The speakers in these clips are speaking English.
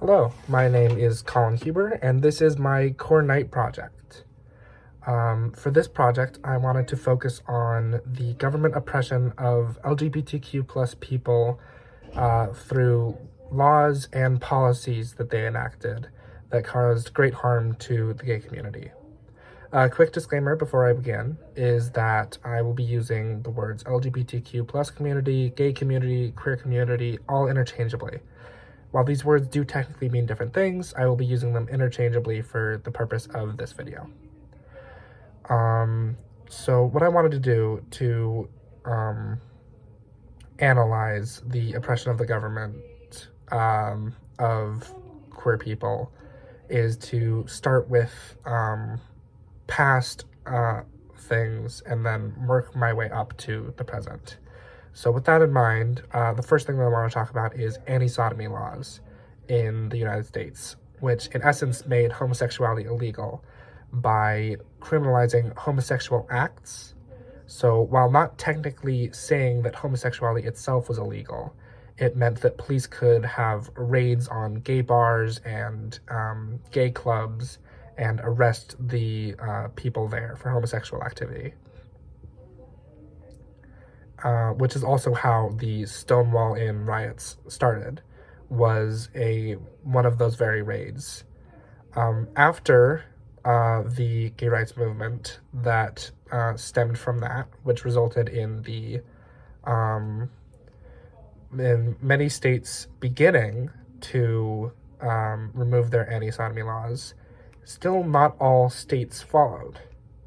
Hello, my name is Colin Huber, and this is my Core Night project. For this project, I wanted to focus on the government oppression of LGBTQ plus people through laws and policies that they enacted that caused great harm to the gay community. A quick disclaimer before I begin is that I will be using the words LGBTQ plus community, gay community, queer community, all interchangeably. While these words do technically mean different things, I will be using them interchangeably for the purpose of this video. So what I wanted to do to analyze the oppression of the government of queer people is to start with past things and then work my way up to the present. So with that in mind, the first thing that I want to talk about is anti-sodomy laws in the United States, which in essence made homosexuality illegal by criminalizing homosexual acts. So while not technically saying that homosexuality itself was illegal, it meant that police could have raids on gay bars and gay clubs and arrest the people there for homosexual activity. Which is also how the Stonewall Inn riots started, was one of those very raids. After the gay rights movement that stemmed from that, which resulted in in many states beginning to remove their anti-sodomy laws, still not all states followed.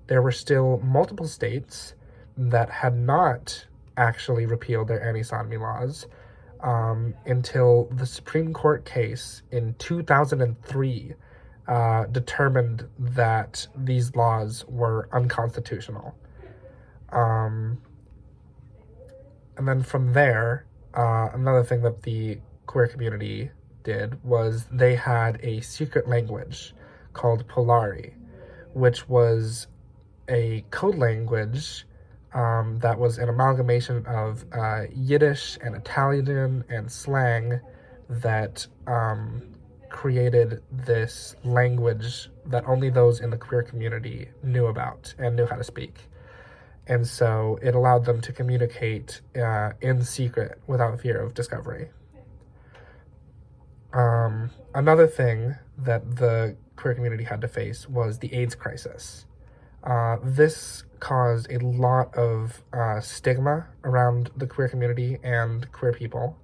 There were still multiple states that had not actually repealed their anti-sodomy laws until the Supreme Court case in 2003 determined that these laws were unconstitutional. And then from there, another thing that the queer community did was they had a secret language called Polari, which was a code language that was an amalgamation of Yiddish and Italian and slang that created this language that only those in the queer community knew about and knew how to speak. And so it allowed them to communicate in secret without fear of discovery. Another thing that the queer community had to face was the AIDS crisis. This caused a lot of stigma around the queer community and queer people,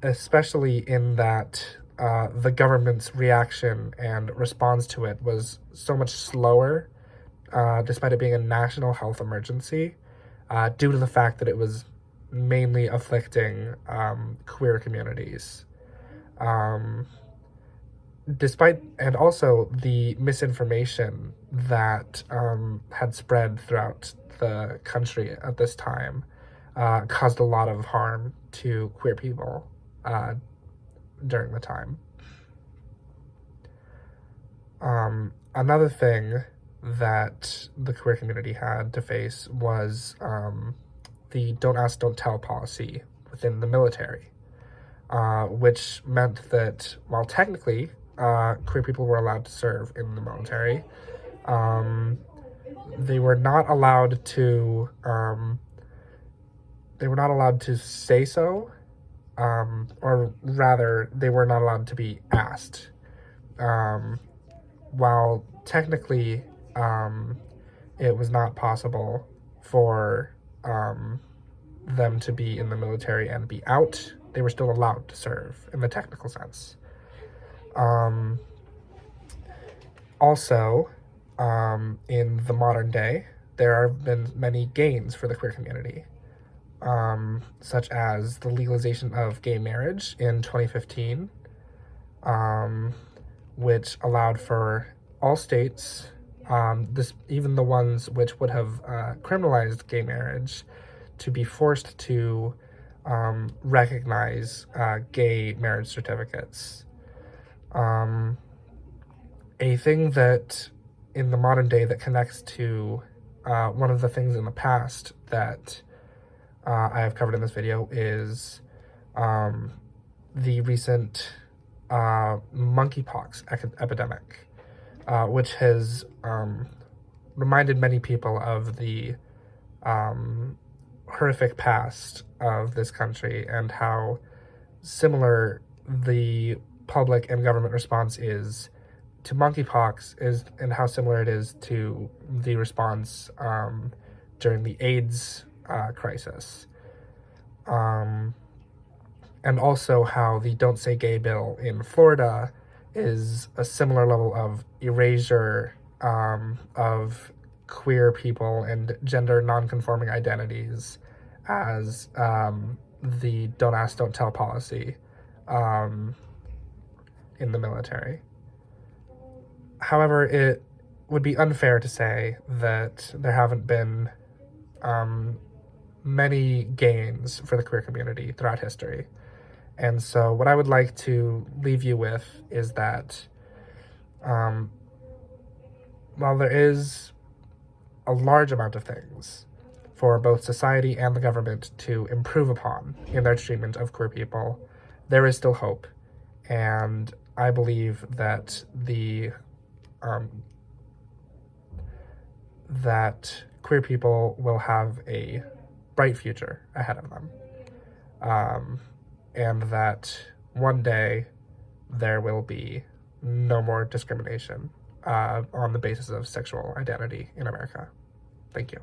especially in that the government's reaction and response to it was so much slower, despite it being a national health emergency, due to the fact that it was mainly afflicting queer communities. And also the misinformation that had spread throughout the country at this time caused a lot of harm to queer people during the time. Another thing that the queer community had to face was the don't ask, don't tell policy within the military, which meant that while technically queer people were allowed to serve in the military, they were not allowed to say so, or rather they were not allowed to be asked. While technically it was not possible for them to be in the military and be out, they were still allowed to serve in the technical sense. Also, in the modern day, there have been many gains for the queer community, such as the legalization of gay marriage in 2015, which allowed for all states, even the ones which would have criminalized gay marriage, to be forced to recognize gay marriage certificates. A thing that in the modern day that connects to one of the things in the past that I have covered in this video is the recent monkeypox epidemic, which has reminded many people of the horrific past of this country and how similar the public and government response is to monkeypox and how similar it is to the response during the AIDS crisis. And also how the Don't Say Gay bill in Florida is a similar level of erasure of queer people and gender non-conforming identities as the Don't Ask, Don't Tell policy in the military. However, it would be unfair to say that there haven't been many gains for the queer community throughout history. And so what I would like to leave you with is that while there is a large amount of things for both society and the government to improve upon in their treatment of queer people, there is still hope. And I believe that that queer people will have a bright future ahead of them. And that one day there will be no more discrimination on the basis of sexual identity in America. Thank you.